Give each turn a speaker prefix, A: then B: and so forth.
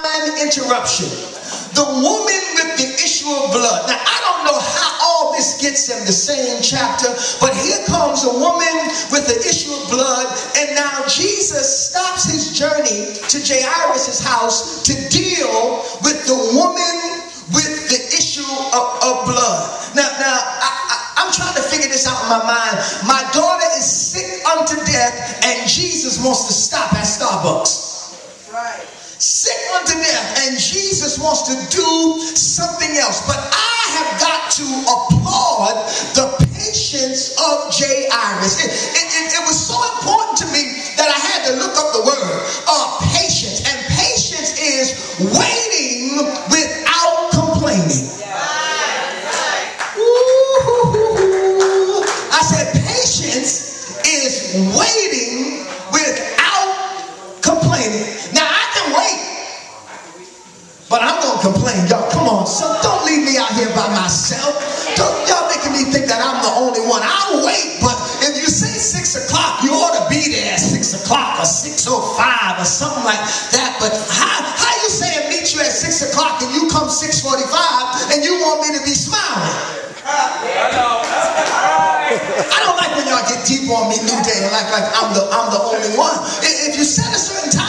A: divine interruption. The woman with the issue of blood. Now, I don't know how all this gets in the same chapter, but here comes a woman with the issue of blood, and now Jesus stops his journey to Jairus' house to deal with the woman with the issue of blood. Now, I'm trying to figure this out in my mind. My daughter is sick unto death, and Jesus wants to stop at Starbucks.
B: Right.
A: Sick unto death, and Jesus wants to do something else. But I have got to applaud the patience of Jairus. It was so important to me that I had to look up the word patience. And patience is waiting without complaining. Ooh, I said patience is waiting without complaining. Now I can wait, but I'm gonna complain. Y'all, come on, so don't leave me out here by myself. Y'all making me think that I'm the only one. I'll wait, but if you say 6 o'clock, you ought to be there at 6 o'clock or 6:05 or something like that. But how you saying meet you at 6 o'clock and you come 6:45 and you want me to be smiling? I don't like when y'all get deep on me, New Day, like I'm the only one. If you set a certain time